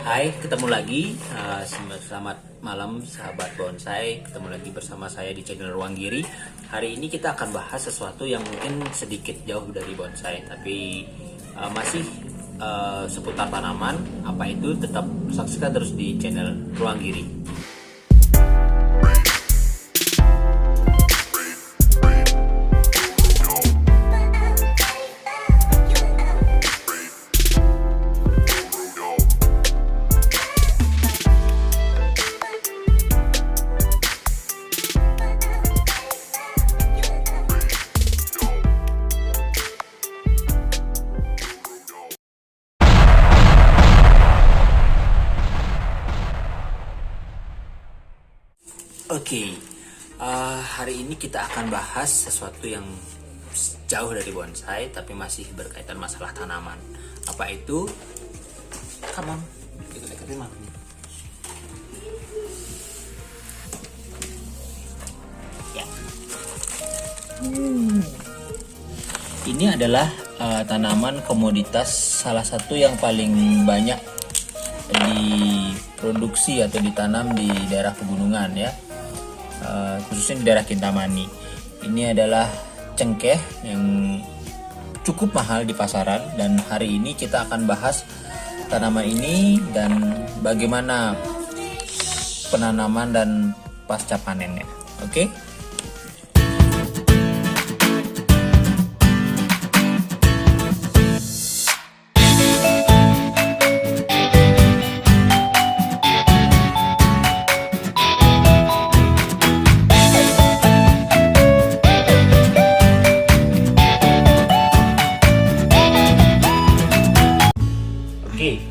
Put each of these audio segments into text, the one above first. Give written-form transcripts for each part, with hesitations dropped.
Hai, ketemu lagi. Selamat malam sahabat bonsai. Ketemu lagi bersama saya di channel Ruang Giri. Hari ini kita akan bahas sesuatu yang mungkin sedikit jauh dari bonsai, tapi masih seputar tanaman. Apa itu? Tetap saksikan terus di channel Ruang Giri. Oke, hari ini kita akan bahas sesuatu yang jauh dari bonsai tapi masih berkaitan masalah tanaman. Apa itu? Come on, kita deketin mah. Ya. Ini adalah tanaman komoditas salah satu yang paling banyak diproduksi atau ditanam di daerah pegunungan ya. Khususnya di daerah Kintamani. Ini adalah cengkeh yang cukup mahal di pasaran, dan hari ini kita akan bahas tanaman ini dan bagaimana penanaman dan pasca panennya. Oke?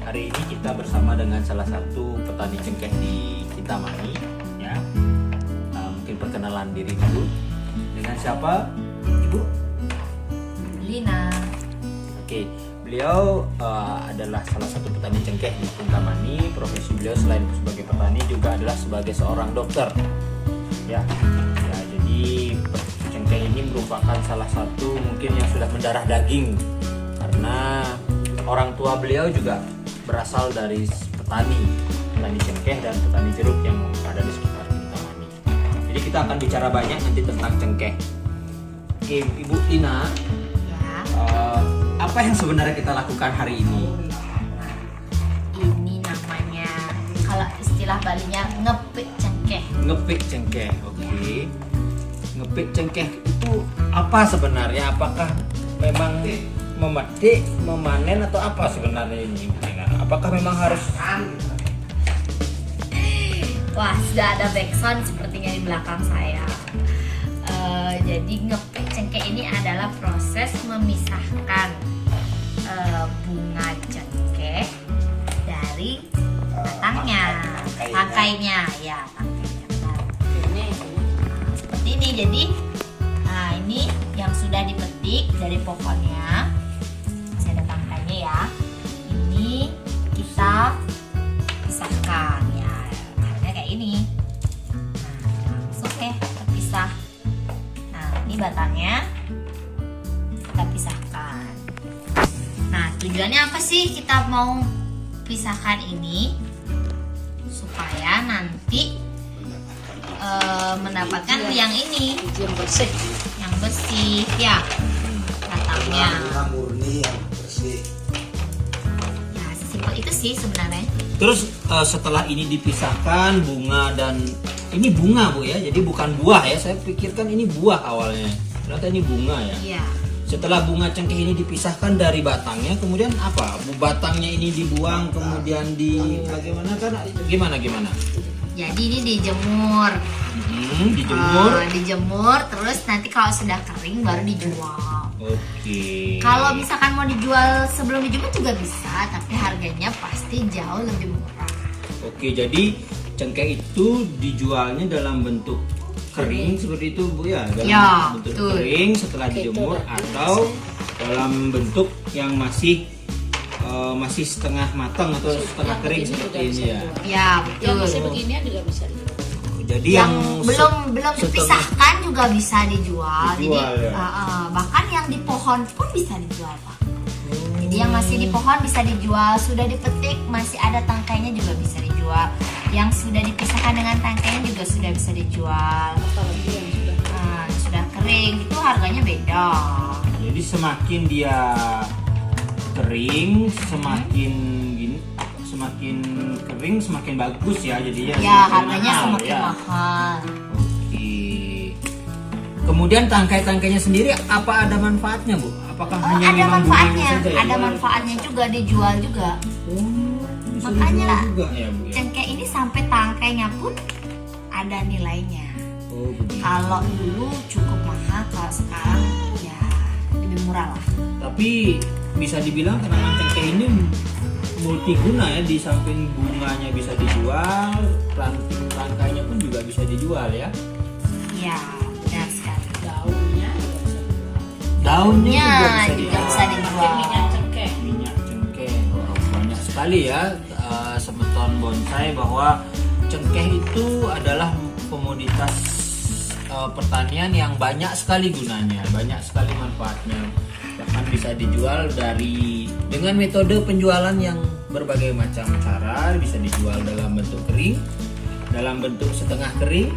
Hari ini kita bersama dengan salah satu petani cengkeh di Kintamani ya. Mungkin perkenalan diri dulu. Dengan siapa, Ibu? Lina. Oke, beliau adalah salah satu petani cengkeh di Kintamani. Profesi beliau selain sebagai petani juga adalah sebagai seorang dokter. Ya, jadi cengkeh ini merupakan salah satu mungkin yang sudah mendarah daging, karena orang tua beliau juga berasal dari petani cengkeh dan petani jeruk yang ada di sekitar Kintamani. Jadi kita akan bicara banyak nanti tentang cengkeh. Oke, Ibu Lina, Ya. Apa yang sebenarnya kita lakukan hari ini? Ini namanya, kalau istilah Balinya, ngepik cengkeh. Ngepik cengkeh. Oke. Ngepik cengkeh itu apa sebenarnya? Apakah memang memetik, memanen, atau apa sebenarnya ini? Apakah memang harus? Wah, sudah ada backsound sepertinya di belakang saya. Jadi ngepik cengkeh ini adalah proses memisahkan bunga cengkeh dari batangnya, tangkainya, ya tangkainya. Benar. Nah, seperti ini. Jadi, ini yang sudah dipetik dari pohonnya. Masih ada tangkainya ya. Ini kita pisahkan ya, caranya kayak ini. Nah, langsung terpisah. Nah, ini batangnya kita pisahkan. Nah, tujuannya apa sih kita mau pisahkan ini? Supaya nanti mendapatkan yang ini, yang bersih ya, batangnya. Murni yang bersih. Ya, sesimpel itu sih sebenarnya. Terus setelah ini dipisahkan bunga, dan ini bunga Bu ya, jadi bukan buah ya. Saya pikirkan ini buah awalnya, ternyata ini bunga ya. Iya. Setelah bunga cengkeh ini dipisahkan dari batangnya, kemudian apa? Batangnya ini dibuang, kemudian bagaimana kan? Gimana? Jadi ini dijemur. Dijemur. Dijemur, terus nanti kalau sudah kering baru dijual. Oke. Kalau misalkan mau dijual sebelum dijemur juga bisa, tapi harganya pasti jauh lebih murah. Oke, jadi cengkeh itu dijualnya dalam bentuk kering seperti itu Bu ya, dalam Ya, bentuk betul. kering setelah dijemur, atau dalam bentuk yang masih setengah matang atau setengah kering seperti ini ya. Ya, betul. Yang masih beginian juga bisa dijual. Jadi yang belum setengah- dipisahkan juga bisa dijual. Dijual, Jadi ya. bahkan yang di pohon pun bisa dijual, Pak. Jadi yang masih di pohon bisa dijual, sudah dipetik masih ada tangkainya juga bisa dijual. Yang sudah dipisahkan dengan tangkainya juga sudah bisa dijual. Sudah kering itu harganya beda. Jadi semakin dia kering, semakin gini, semakin kering semakin bagus ya jadinya. Ya, harganya mahal, semakin ya. mahal. Oke. Kemudian tangkai-tangkainya sendiri apa ada manfaatnya, Bu? Apakah hanya Ada memang manfaatnya, bumbunya saja ya? ada manfaatnya juga, dijual juga. Bisa Makanya dijual juga ya, Bu ya? Cengkeh ini sampai tangkainya pun ada nilainya. Oh, begitu. Kalau dulu cukup mahal, kalau sekarang ya lebih murah lah. Tapi bisa dibilang tanaman cengkeh ini multiguna ya, di samping bunganya bisa dijual, ranting tangkainya pun juga bisa dijual ya. Iya, benar sekali. Daunnya Ya, juga juga bisa dijual. Minyak cengkeh. Wah, banyak sekali ya semeton bonsai bahwa cengkeh itu adalah komoditas pertanian yang banyak sekali gunanya, banyak sekali manfaatnya. Bahkan bisa dijual dengan metode penjualan yang berbagai macam cara. Bisa dijual dalam bentuk kering, dalam bentuk setengah kering,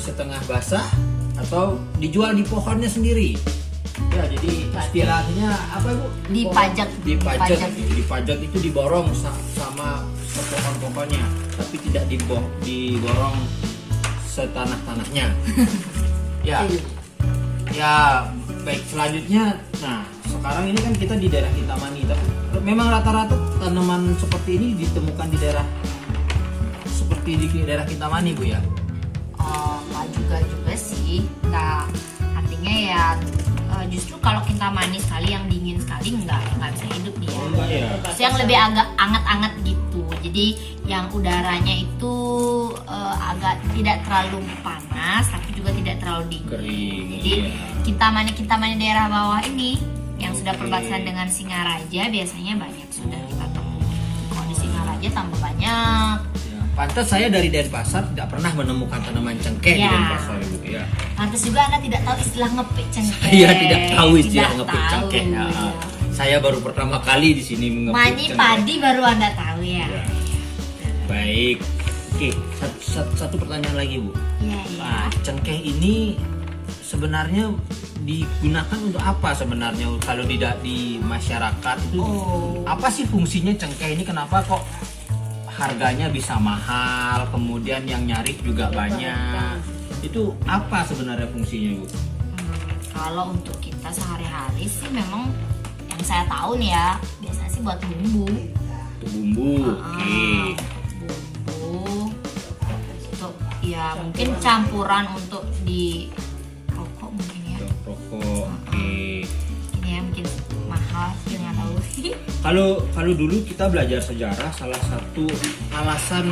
setengah basah, atau dijual di pohonnya sendiri. Ya, jadi istilahnya apa, Bu? Dipajak. Dipajak itu diborong sama pohon-pohonnya, tapi tidak diborong setanah-tanahnya. Ya. Ya, baik, selanjutnya. Nah, sekarang ini kan kita di daerah Kintamani, tapi memang rata-rata tanaman seperti ini ditemukan di daerah seperti di daerah Kintamani, Bu ya. Nggak juga sih. Nah, artinya ya justru kalau Kintamani sekali yang dingin sekali nggak bisa hidup dia. Oh, enggak ya. Terus yang lebih agak anget-anget gitu. Jadi yang udaranya itu agak tidak terlalu panas tapi juga tidak terlalu dingin. Kering. Jadi Iya. Kintamani daerah bawah ini yang sudah Oke. perbatasan dengan Singaraja biasanya banyak sudah kita temui. Kalau di Singaraja tambah banyak. Ya, pantas saya dari Denpasar tidak pernah menemukan tanaman cengkeh di Ya. Denpasar, Bu ya. Lantas juga Anda tidak tahu istilah ngepik cengkeh. Saya tidak tahu istilah Tidak ngepik tahu, cengkeh. Ya. ya. Saya baru pertama kali di sini mengepik Mani cengkeh. padi baru Anda tahu ya. Ya. Baik. Oke, satu pertanyaan lagi, Bu. Iya, iya. Nah, cengkeh ini sebenarnya digunakan untuk apa sebenarnya kalau tidak di masyarakat itu? Oh. Apa sih fungsinya cengkeh ini? Kenapa kok harganya bisa mahal, kemudian yang nyari juga banyak? Itu apa sebenarnya fungsinya, Bu? Kalau untuk kita sehari-hari sih memang yang saya tahu nih ya, biasanya sih buat bumbu. Untuk bumbu. Oke. Bumbu. Untuk ya mungkin campuran untuk di rokok mungkin ya. Untuk rokok. Oke. Ini ya mungkin mahal, saya nggak tahu sih. Kalau dulu kita belajar sejarah, salah satu alasan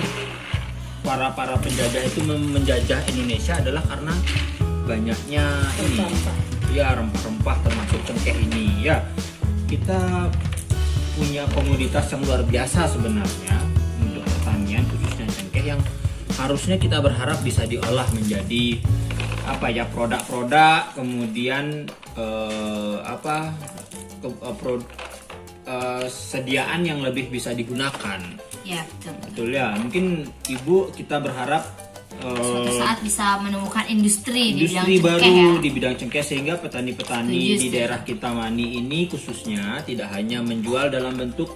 para penjajah itu menjajah Indonesia adalah karena banyaknya ini, ya rempah-rempah termasuk cengkeh ini. Ya, kita punya komoditas yang luar biasa sebenarnya untuk pertanian, khususnya cengkeh, yang harusnya kita berharap bisa diolah menjadi produk, kemudian sediaan yang lebih bisa digunakan. Ya betul. Betul ya, mungkin Ibu kita berharap Suatu saat bisa menemukan industri di bidang industri cengkeh baru ya. di bidang cengkeh, sehingga petani-petani Setuju, di setuju. daerah Kintamani ini khususnya tidak hanya menjual dalam bentuk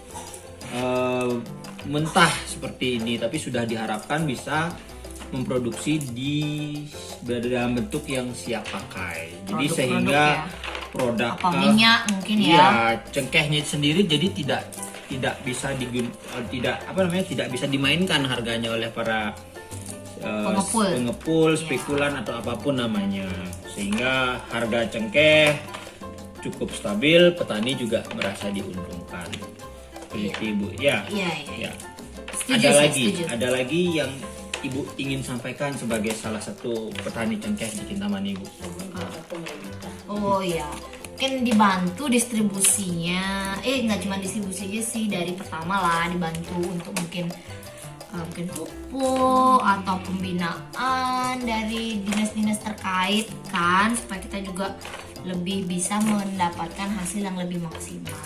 mentah seperti ini, tapi sudah diharapkan bisa memproduksi dalam bentuk yang siap pakai. Jadi Produk-produk sehingga ya. produk Apa minyak mungkin ya. iya, cengkehnya sendiri jadi tidak bisa tidak bisa dimainkan harganya oleh para pengepul, spekulan atau apapun namanya, sehingga harga cengkeh cukup stabil, petani juga merasa diuntungkan. Begitu, Ibu. Ya. Iya. Ya. Setuju, saya setuju. Ada lagi yang Ibu ingin sampaikan sebagai salah satu petani cengkeh di Kintamani, Ibu? Oh iya, mungkin dibantu distribusinya. Nggak cuma distribusinya sih, dari pertama lah dibantu untuk mungkin pupuk atau pembinaan dari dinas-dinas terkait kan, supaya kita juga lebih bisa mendapatkan hasil yang lebih maksimal.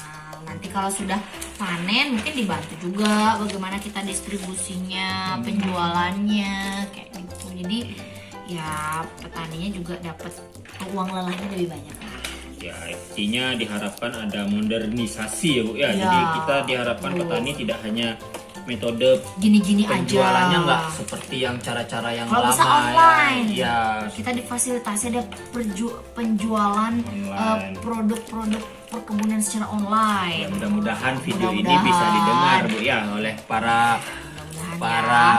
nanti kalau sudah panen mungkin dibantu juga bagaimana kita distribusinya, penjualannya kayak gitu. Jadi ya petaninya juga dapat uang lelahnya lebih banyak lah. Ya, intinya diharapkan ada modernisasi ya Bu ya. Ya, Jadi kita diharapkan betul. petani tidak hanya metode Gini-gini penjualannya aja. nggak seperti yang cara-cara yang Kalau lama bisa online. ya. Kita difasilitasi ada penjualan Online. produk-produk perkebunan secara Ya, online. mudah-mudahan video ini Mudah-mudahan. bisa didengar Bu ya oleh para Mudah-mudahan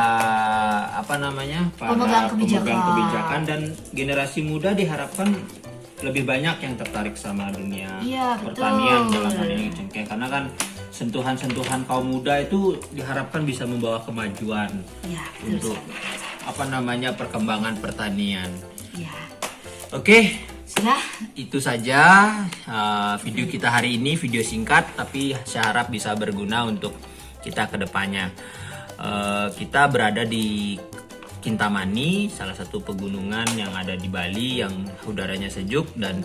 apa namanya para Pemegang kebijakan. pemegang kebijakan dan generasi muda diharapkan lebih banyak yang tertarik sama dunia Iya, betul. pertanian dalam hal ini cengkeh, karena kan sentuhan-sentuhan kaum muda itu diharapkan bisa membawa kemajuan ya. Ya, betul untuk sekali. apa namanya perkembangan pertanian. Ya. Oke, Sudah. itu saja video kita hari ini, video singkat tapi saya harap bisa berguna untuk kita ke depannya. Kita berada di Kintamani, salah satu pegunungan yang ada di Bali yang udaranya sejuk dan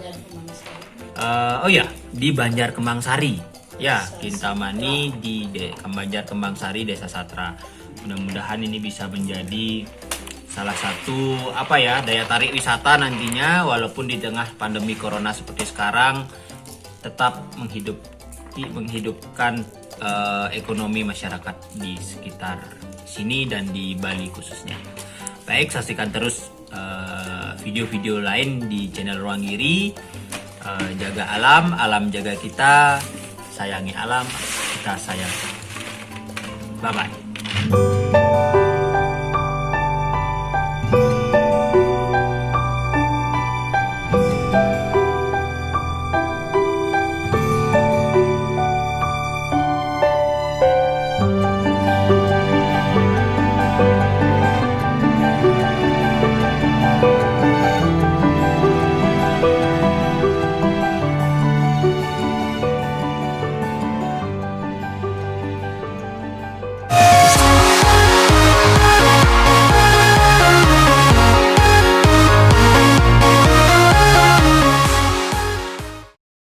di Banjar Kembang Sari. Ya, Kintamani di Banjar Kembang Sari, Desa Satra. Mudah-mudahan ini bisa menjadi salah satu daya tarik wisata nantinya, walaupun di tengah pandemi corona seperti sekarang tetap menghidupkan ekonomi masyarakat di sekitar sini dan di Bali khususnya. Baik, saksikan terus video-video lain di channel Ruang Giri. Jaga alam, alam jaga kita, sayangi alam, kita sayang. Bye bye.